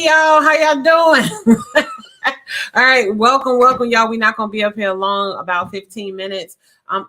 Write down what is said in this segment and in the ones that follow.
y'all. How y'all doing? All right, welcome, y'all. We're not gonna be up here long, about 15 minutes.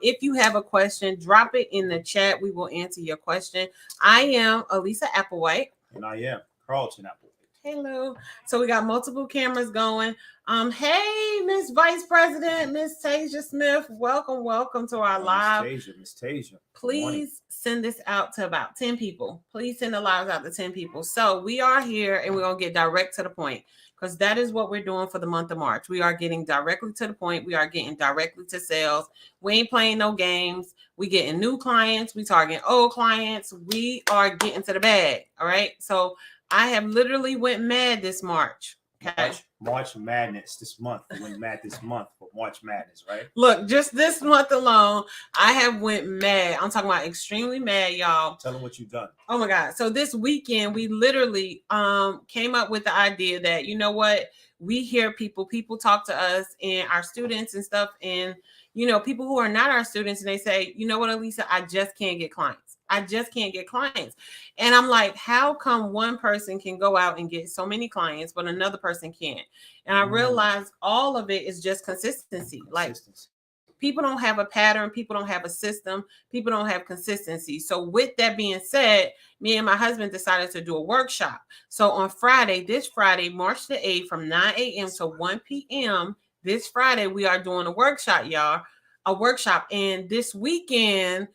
If you have a question, drop it in the chat. We will answer your question. I am Elisa Applewhite. And I am Carlton Applewhite. Hello. So we got multiple cameras going. Hey, Miss Vice President, Miss Tasia Smith. Welcome to our live. Miss Tasia. Please send this out to about 10 people. Please send the lives out to 10 people. So we are here and we're going to get direct to the point because that is what we're doing for the month of March. We are getting directly to the point. We are getting directly to sales. We ain't playing no games. We getting new clients. We targeting old clients. We are getting to the bag. All right. So I have literally went mad this March. Okay. March Madness this month. We went mad this month for March Madness, right? Look, just this month alone, I have went mad. I'm talking about extremely mad, y'all. Tell them what you've done. Oh my God. So this weekend, we literally came up with the idea that, you know what, we hear people talk to us and our students and stuff. And, you know, people who are not our students, and they say, you know what, Elisa, I just can't get clients. I just can't get clients. And I'm like, how come one person can go out and get so many clients, but another person can't? And I realized all of it is just consistency. Like people don't have a pattern. People don't have a system. People don't have consistency. So with that being said, me and my husband decided to do a workshop. So on Friday, this Friday, March the 8th, from 9 a.m. to 1 p.m., this Friday, we are doing a workshop, y'all. A workshop. And this weekend,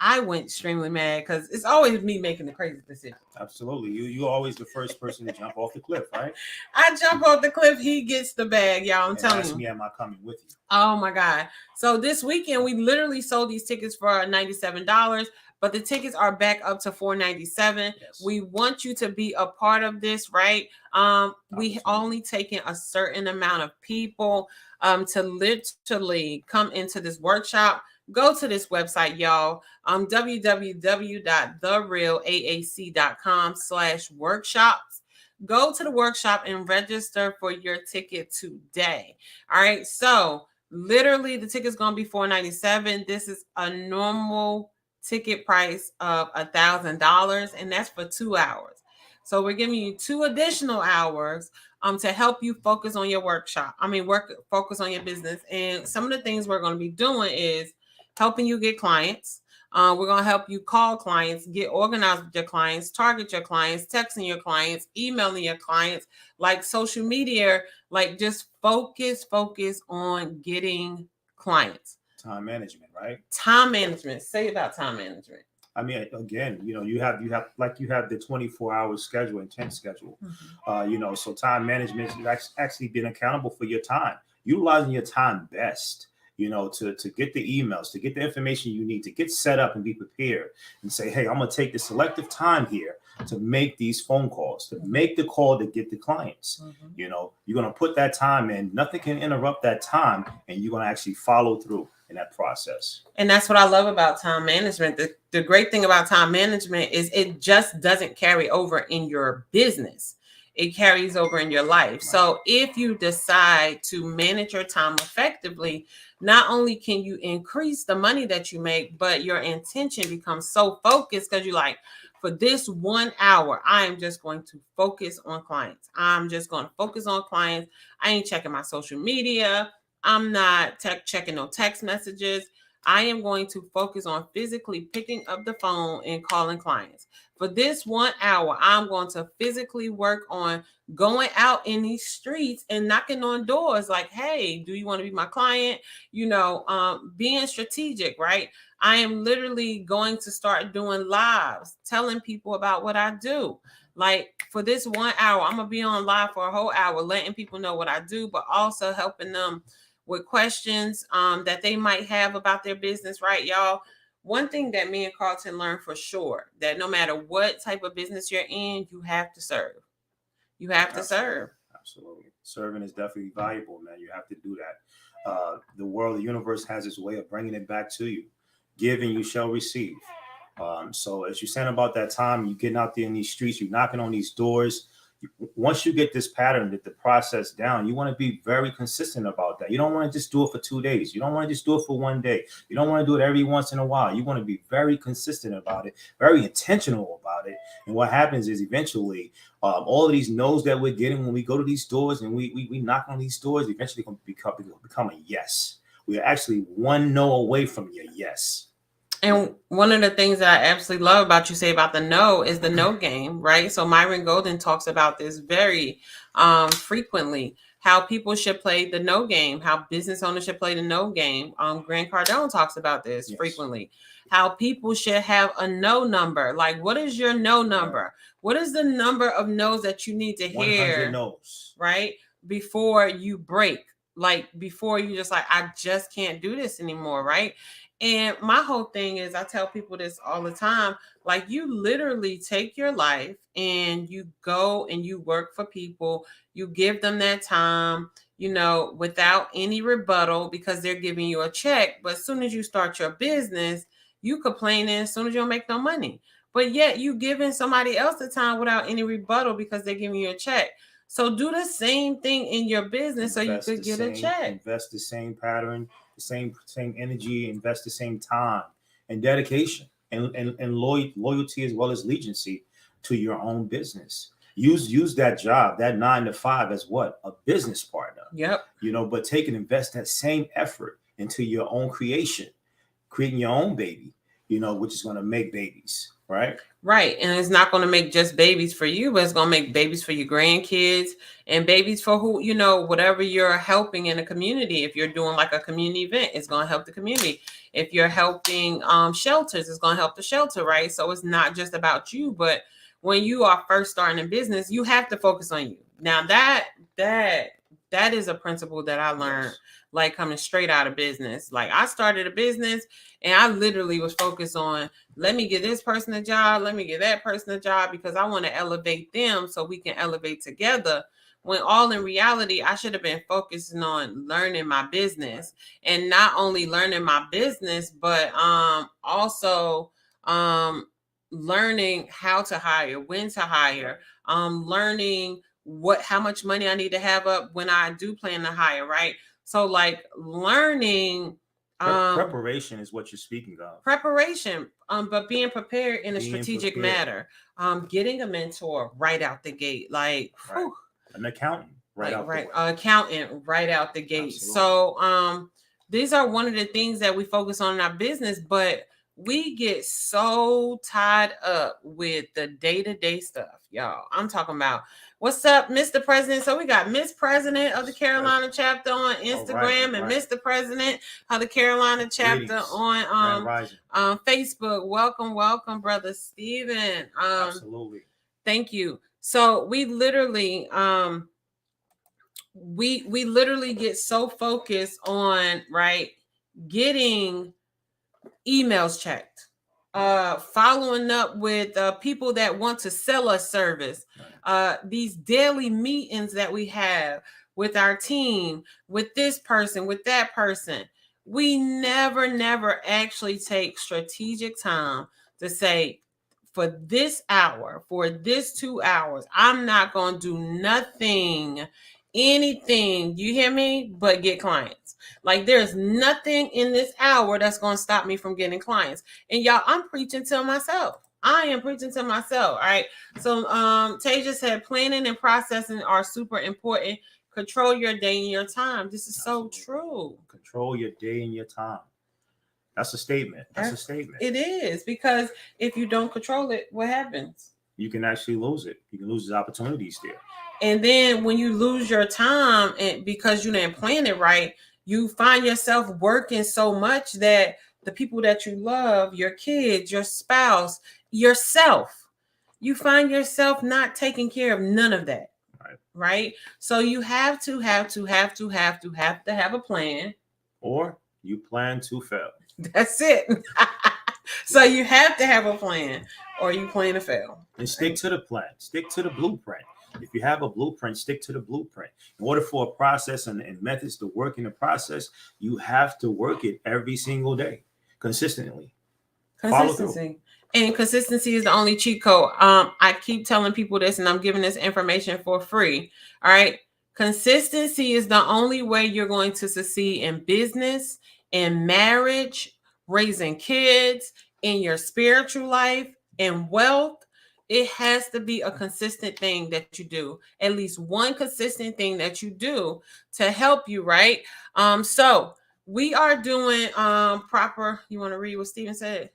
I went extremely mad because it's always me making the crazy decision. Absolutely. You're always the first person to jump off the cliff, right? I jump off the cliff. He gets the bag, y'all. I'm telling you. Me, am I coming with you? Oh my God. So this weekend, we literally sold these tickets for $97, but the tickets are back up to $497. Yes. We want you to be a part of this, right? We only taking a certain amount of people to literally come into this workshop. Go to this website, y'all, www.therealaac.com/workshops. Go to the workshop and register for your ticket today. All right. So literally the ticket's going to be $497. This is a normal ticket price of $1,000, and that's for 2 hours. So we're giving you 2 additional hours to help you focus on your workshop. Focus on your business. And some of the things we're going to be doing is helping you get clients. We're going to help you call clients, get organized with your clients, target your clients, texting your clients, emailing your clients, like social media, like just focus on getting clients. Time management, right? Time management. Say about time management. I mean, again, you know, you have the 24-hour schedule, intense schedule. Mm-hmm. So time management is actually being accountable for your time, utilizing your time best. To get the emails, to get the information you need, to get set up and be prepared and say, hey, I'm going to take the selective time here to make these phone calls, to make the call to get the clients. Mm-hmm. You're going to put that time in. Nothing can interrupt that time, and you're going to actually follow through in that process. And that's what I love about time management. The great thing about time management is it just doesn't carry over in your business. It carries over in your life. Right. So if you decide to manage your time effectively, not only can you increase the money that you make, but your intention becomes so focused because you're like, for this 1 hour, I am just going to focus on clients. I'm just going to focus on clients. I ain't checking my social media. I'm not checking no text messages. I am going to focus on physically picking up the phone and calling clients. For this 1 hour, I'm going to physically work on going out in these streets and knocking on doors like, hey, do you want to be my client? Being strategic, right? I am literally going to start doing lives, telling people about what I do. Like for this 1 hour, I'm going to be on live for a whole hour, letting people know what I do, but also helping them with questions that they might have about their business, right, y'all? One thing that me and Carlton learned for sure, that no matter what type of business you're in, you have to serve. You have to serve. Absolutely. Serving is definitely valuable, man. You have to do that. The universe has its way of bringing it back to you. Give and you shall receive. So as you're saying about that time, you're getting out there in these streets, you're knocking on these doors, once you get this pattern, that the process down, you want to be very consistent about that. You don't want to just do it for 2 days. You don't want to just do it for 1 day. You don't want to do it every once in a while. You want to be very consistent about it, very intentional about it. And what happens is eventually all of these no's that we're getting when we go to these stores and we knock on these doors, eventually going to become a yes. We are actually one no away from your yes. And one of the things that I absolutely love about you say about the no is the no game, right? So Myron Golden talks about this very frequently, how people should play the no game, how business owners should play the no game. Grant Cardone talks about this frequently, how people should have a no number. Like, what is your no number? What is the number of no's that you need to hear? 100 no's. Right? Before you break, like before you just like, I just can't do this anymore, right? And my whole thing is, I tell people this all the time, like you literally take your life and you go and you work for people, you give them that time, you know, without any rebuttal because they're giving you a check. But as soon as you start your business, you complaining as soon as you don't make no money. But yet you giving somebody else the time without any rebuttal because they're giving you a check. So do the same thing in your business so you could get a check. Invest the same pattern, the same energy, invest the same time and dedication and loyalty as well as allegiance to your own business. Use that job, that 9 to 5 as what? A business partner. Yep. You know, but take and invest that same effort into your own creation, creating your own baby, you know, which is going to make babies. Right. Right. And it's not going to make just babies for you, but it's going to make babies for your grandkids and babies for who, you know, whatever you're helping in a community. If you're doing like a community event, it's going to help the community. If you're helping shelters, it's going to help the shelter. Right. So it's not just about you, but when you are first starting a business, you have to focus on you. Now that is a principle that I learned. Like coming straight out of business. Like I started a business and I literally was focused on, let me give this person a job. Let me give that person a job because I want to elevate them so we can elevate together. When all in reality, I should have been focusing on learning my business and not only learning my business, but also learning how to hire, when to hire, learning how much money I need to have up when I do plan to hire, right? So like learning preparation is what you're speaking of. Preparation, but being prepared in a strategic manner. Getting a mentor right out the gate, like an accountant accountant right out the gate. Absolutely. So these are one of the things that we focus on in our business, but we get so tied up with the day-to-day stuff, y'all. I'm talking about, what's up, Mr. President? So we got Miss President of the Carolina chapter on Instagram and Mr. President of the Carolina chapter on Facebook. Welcome, Brother Stephen. Absolutely. Thank you. So we literally we literally get so focused on getting emails checked, following up with people that want to sell us service, these daily meetings that we have with our team, with this person, with that person. We never actually take strategic time to say, for this hour, for this 2 hours, I'm not going to do anything, you hear me, but get clients. Like there's nothing in this hour that's going to stop me from getting clients. And y'all, I'm preaching to myself. I am preaching to myself. All right. So Tasia said planning and processing are super important. Control your day and your time. This is so true. Control your day and your time. That's a statement. That's a statement. It is, because if you don't control it, what happens? You can actually lose it. You can lose the opportunities there. And then when you lose your time and because you didn't plan it right, you find yourself working so much that the people that you love, your kids, your spouse, yourself, you find yourself not taking care of none of that. Right? So you have to have a plan. Or you plan to fail. That's it. So you have to have a plan or you plan to fail. And stick to the plan. Stick to the blueprint. If you have a blueprint, stick to the blueprint. In order for a process and methods to work in the process, you have to work it every single day, consistently. Consistency. And consistency is the only cheat code. I keep telling people this, and I'm giving this information for free. All right. Consistency is the only way you're going to succeed in business, in marriage, raising kids, in your spiritual life, in wealth. It has to be a consistent thing that you do, at least one consistent thing that you do to help you, right? So we are doing proper. You want to read what Stephen said?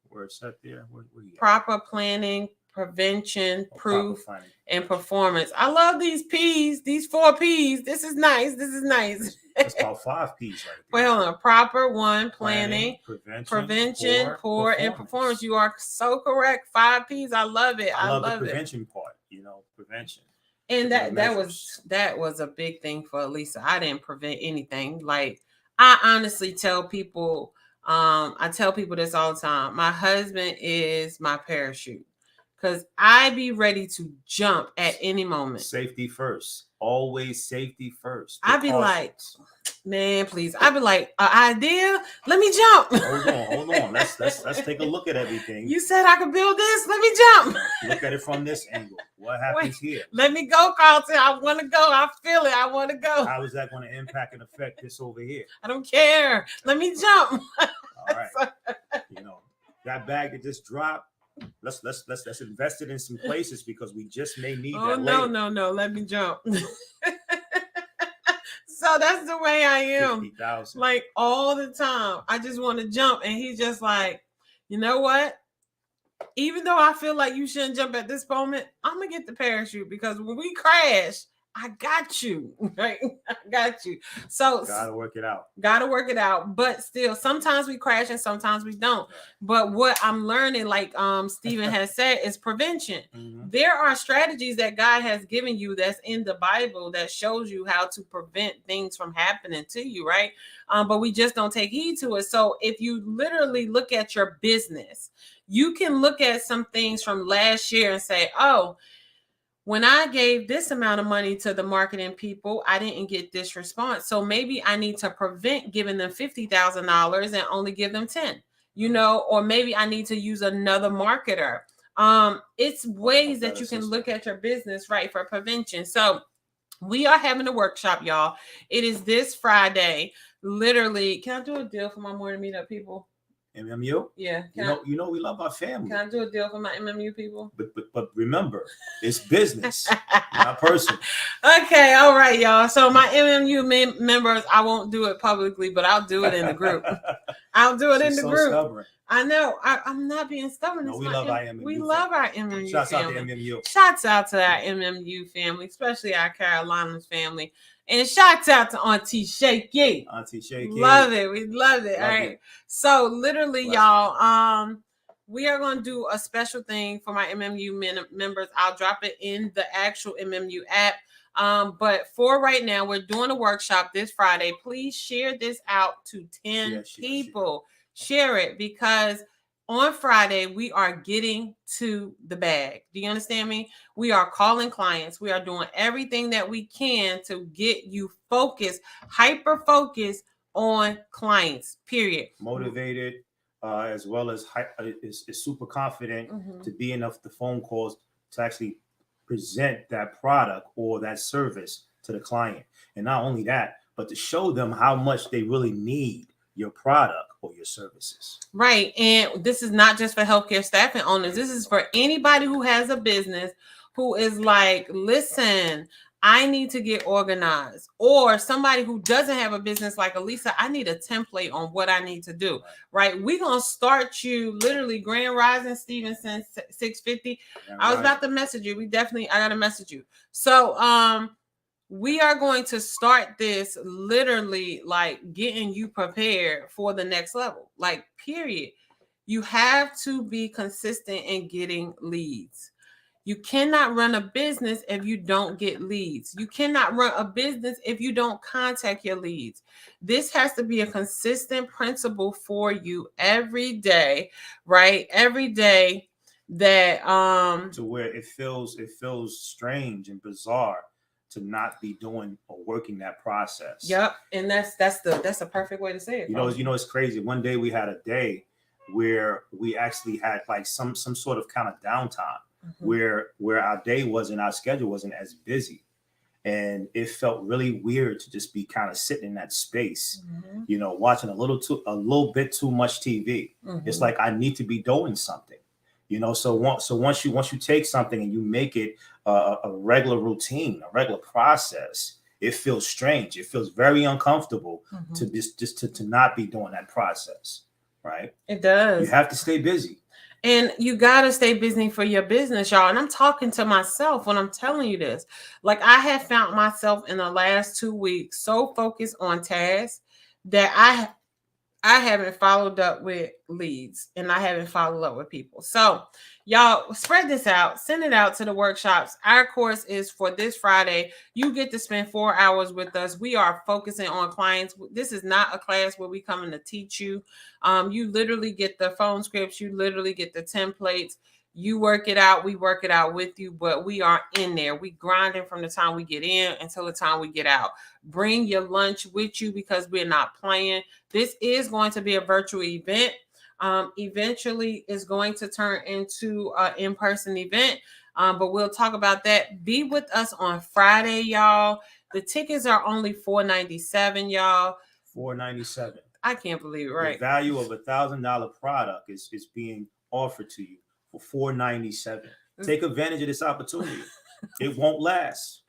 Where it's at there. Where you at? Proper planning, prevention, Oh, proof, proper planning. and performance. I love these P's, these 4 P's. This is nice. This is nice. That's about 5 P's right there. Well, hold on. Proper one, planning, prevention, poor, and performance. You are so correct. 5 P's. I love it. I love the it. prevention part. You know, prevention. And that was a big thing for Lisa. I didn't prevent anything. Like, I honestly tell people, I tell people this all the time. My husband is my parachute, because I be ready to jump at any moment. Safety first. Always safety first. I be like, man, please. I be like, an idea? Let me jump. Hold on. Let's take a look at everything. You said I could build this. Let me jump. Look at it from this angle. What happens here? Let me go, Carlton. I want to go. I feel it. I want to go. How is that going to impact and affect this over here? I don't care. Let me jump. All right. You know, that bag that just dropped. Let's invest it in some places, because we just may need that later. No. Let me jump. So that's the way I am. 50,000. Like, all the time. I just want to jump. And he's just like, you know what? Even though I feel like you shouldn't jump at this moment, I'm going to get the parachute, because when we crash, I got you, right? I got you. So gotta work it out. But still, sometimes we crash and sometimes we don't. But what I'm learning, like Stephen has said, is prevention. Mm-hmm. There are strategies that God has given you that's in the Bible that shows you how to prevent things from happening to you, right? But we just don't take heed to it. So if you literally look at your business, you can look at some things from last year and say, oh, when I gave this amount of money to the marketing people, I didn't get this response. So maybe I need to prevent giving them $50,000 and only give them 10, you know, or maybe I need to use another marketer. It's ways that you can look at your business, right, for prevention. So we are having a workshop, y'all. It is this Friday. Literally, can I do a deal for my morning meetup people? MMU? Yeah. You know we love our family. Can I do a deal for my MMU people? But remember, it's business, not personal. Okay, all right, y'all. So my MMU members, I won't do it publicly, but I'll do it in the group. She's so group. Stubborn. I know. I'm not being stubborn. No, we love our MMU. We love our MMU. Shouts family. out to MMU. Shouts out to our MMU family, especially our Carolinas family. And shouts out to Auntie Shaky. Love it. We love it. All right. So literally, y'all, we are going to do a special thing for my MMU members. I'll drop it in the actual MMU app. But for right now, we're doing a workshop this Friday. Please share this out to 10 people. Share it, because on Friday, we are getting to the bag. Do you understand me? We are calling clients. We are doing everything that we can to get you focused, hyper-focused on clients, period. Motivated, as well as is super confident to be enough the phone calls to actually present that product or that service to the client. And not only that, but to show them how much they really need your product or your services. Right. And this is not just for healthcare staffing owners. This is for anybody who has a business who is like, listen, I need to get organized. Or somebody who doesn't have a business like Elisa, I need a template on what I need to do. Right. We're going to start you literally Grand Rising Stevenson 650. I was about to message you. I got to message you. So, we are going to start this literally like getting you prepared for the next level, like period. You have to be consistent in getting leads. You cannot run a business if you don't get leads. You cannot run a business if you don't contact your leads. This has to be a consistent principle for you every day, right? Every day that to where it feels strange and bizarre to not be doing or working that process. Yep. And that's a perfect way to say it. You know, it's crazy. One day we had a day where we actually had like some sort of kind of downtime Mhm. where our day wasn't, our schedule wasn't as busy, and it felt really weird to just be kind of sitting in that space, Mhm. watching a little bit too much TV. It's Mhm. like I need to be doing something, so once you take something and you make it a regular routine, a regular process, it feels strange. It feels very uncomfortable to Mhm. to not be doing that process, right? It You does. have to stay busy. And you got to stay busy for your business, y'all. And I'm talking to myself when I'm telling you this. Like, I have found myself in the last 2 weeks so focused on tasks that I haven't followed up with leads and I haven't followed up with people. So, y'all spread this out, send it out to the workshops. Our course is for this Friday. You get to spend 4 hours with us. We are focusing on clients. This is not a class where we coming to teach you. You literally get the phone scripts, you literally get the templates. You work it out, we work it out with you, but we are in there. We grinding from the time we get in until the time we get out. Bring your lunch with you because we're not playing. This is going to be a virtual event. Eventually, it's going to turn into an in-person event, but we'll talk about that. Be with us on Friday, y'all. The tickets are only $497, y'all. $497. I can't believe it, The right? value of $1,000 product is being offered to you for $497. Take advantage of this opportunity. It won't last.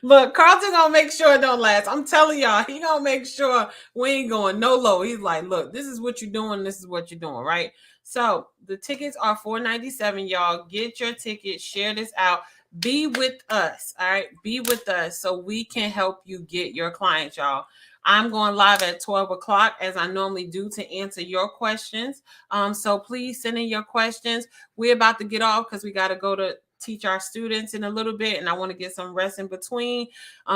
Look, Carlton gonna make sure it don't last. I'm telling y'all, he gonna make sure we ain't going no low. He's like, look, this is what you're doing. This is what you're doing, right? So the tickets are $497, y'all. Get your ticket. Share this out. Be with us, all right? Be with us so we can help you get your clients, y'all. I'm going live at 12 o'clock as I normally do to answer your questions. So please send in your questions. We're about to get off because we got to go to teach our students in a little bit, and I want to get some rest in between,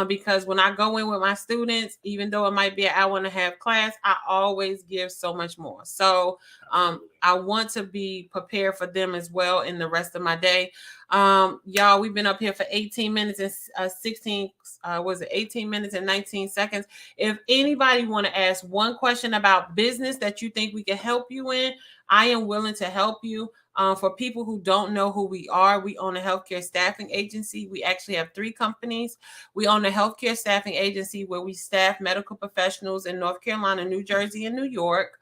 because when I go in with my students, even though it might be an hour and a half class, I always give so much more. So I want to be prepared for them as well in the rest of my day. Y'all, we've been up here for 18 minutes and 18 minutes and 19 seconds. If anybody want to ask one question about business that you think we can help you in, I am willing to help you. For people who don't know who we are, we own a healthcare staffing agency. We actually have 3 companies. We own a healthcare staffing agency where we staff medical professionals in North Carolina, New Jersey, and New York.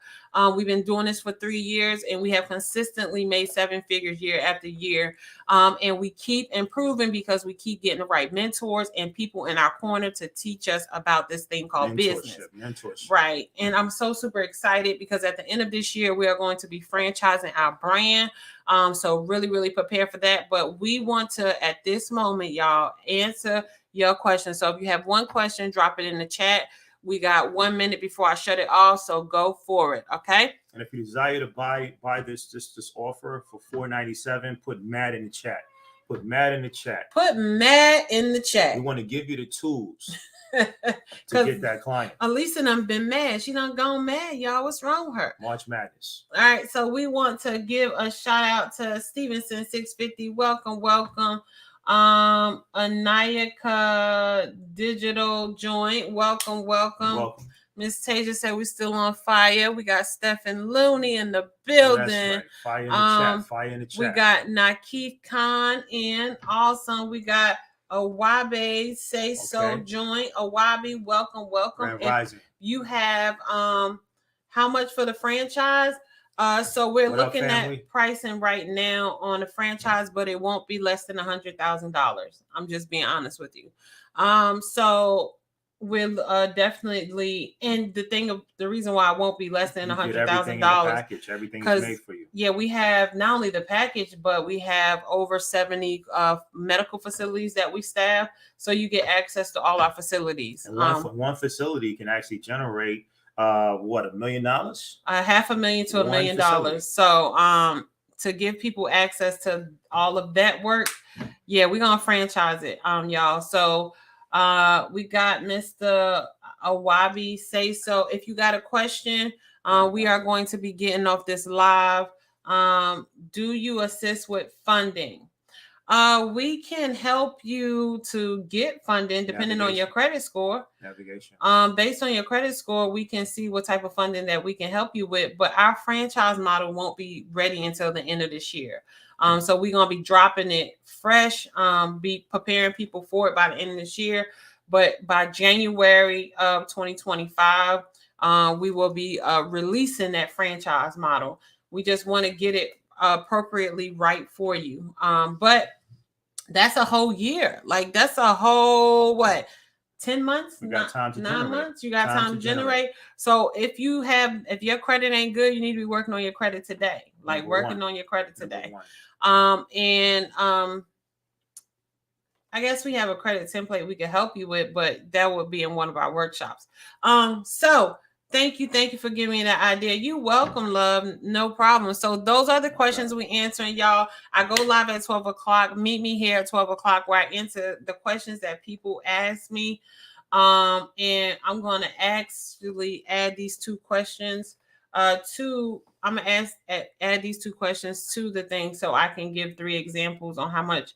We've been doing this for 3 years, and we have consistently made 7 figures year after year. And we keep improving because we keep getting the right mentors and people in our corner to teach us about this thing called business. Mentorship. Right. And I'm so super excited because at the end of this year, we are going to be franchising our brand. So really, really prepare for that. But we want to, at this moment, y'all, answer your question. So if you have one question, drop it in the chat. We got 1 minute before I shut it off, so go for it. Okay. And if you desire to buy this offer for $497, put Matt in the chat. Put Matt in the chat. Put Matt in the chat. We want to give you the tools to get that client. Elisa done been mad. She done gone mad, y'all. What's wrong with her? March Madness. All right, so we want to give a shout out to Stevenson 650. Welcome. Anayaka Digital Joint. Welcome. Miss Tasia said we're still on fire. We got Stephen Looney in the building. That's right. Fire in the chat. We got Nakif Khan in. Awesome. We got Awabi Say So Joint. Awabi, welcome. Grand Rising. You have how much for the franchise? So we're looking at pricing right now on the franchise, but it won't be less than $100,000. I'm just being honest with you. So we're definitely, and the reason why it won't be less than $100,000. Everything's made for you. Yeah, we have not only the package, but we have over 70 medical facilities that we staff. So you get access to all our facilities. And one facility can actually generate $1 million? $500,000 to $1 million. So to give people access to all of that work, yeah, we're gonna franchise it, y'all. So we got Mr. Awabi Say So. If you got a question, we are going to be getting off this live. Do you assist with funding? We can help you to get funding depending on your Navigation. credit score. Navigation. Based on your credit score, we can see what type of funding that we can help you with. But our franchise model won't be ready until the end of this year. So we're gonna be dropping it fresh. Be preparing people for it by the end of this year. But by January of 2025, we will be releasing that franchise model. We just want to get it appropriately right for you. But that's a whole year. Like that's a whole 10 months? You got time to 9 generate. months. You got time to generate. So if your credit ain't good, you need to be working on your credit today. Like Number working one. on your credit Number today. one. I guess we have a credit template we could help you with, but that would be in one of our workshops. So thank you for giving me that idea. You welcome, love. No problem. So those are the questions we answering, y'all. I go live at 12 o'clock. Meet me here at 12 o'clock where I answer the questions that people ask me. And I'm going to actually add these two questions I'm gonna add these two questions to the thing so I can give 3 examples on how much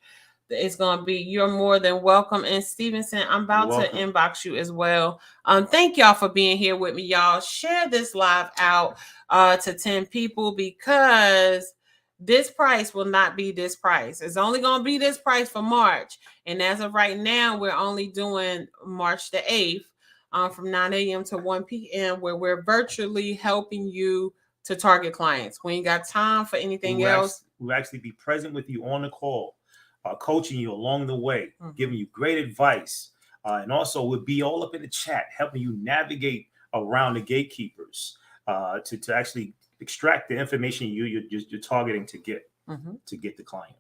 it's gonna be. You're more than welcome. And Stevenson, I'm about to inbox you as well. Thank y'all for being here with me, y'all. Share this live out to 10 people because this price will not be this price. It's only gonna be this price for March. And as of right now, we're only doing March the 8th. From 9 a.m. to 1 p.m. where we're virtually helping you to target clients. We ain't got time for anything else. We'll actually be present with you on the call, coaching you along the way, giving you great advice. And also we'll be all up in the chat, helping you navigate around the gatekeepers to actually extract the information you're targeting to get the client.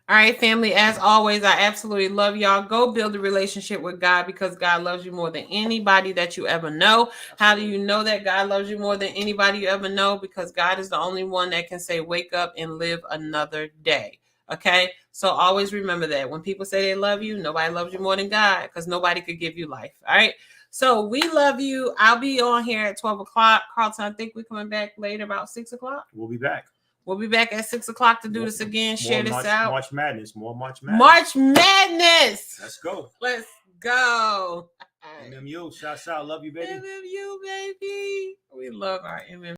All right, family, as always, I absolutely love y'all. Go build a relationship with God because God loves you more than anybody that you ever know. Absolutely. How do you know that God loves you more than anybody you ever know? Because God is the only one that can say, wake up and live another day. Okay? So always remember that. When people say they love you, nobody loves you more than God because nobody could give you life. All right? So we love you. I'll be on here at 12 o'clock. Carlton, I think we're coming back later about 6 o'clock. We'll be back. We'll be back at 6 o'clock to do this again. Share this out. March Madness. More March Madness. March Madness. Let's go. Let's go. MMU. Shout out. Love you, baby. MMU, baby. We love our MMU.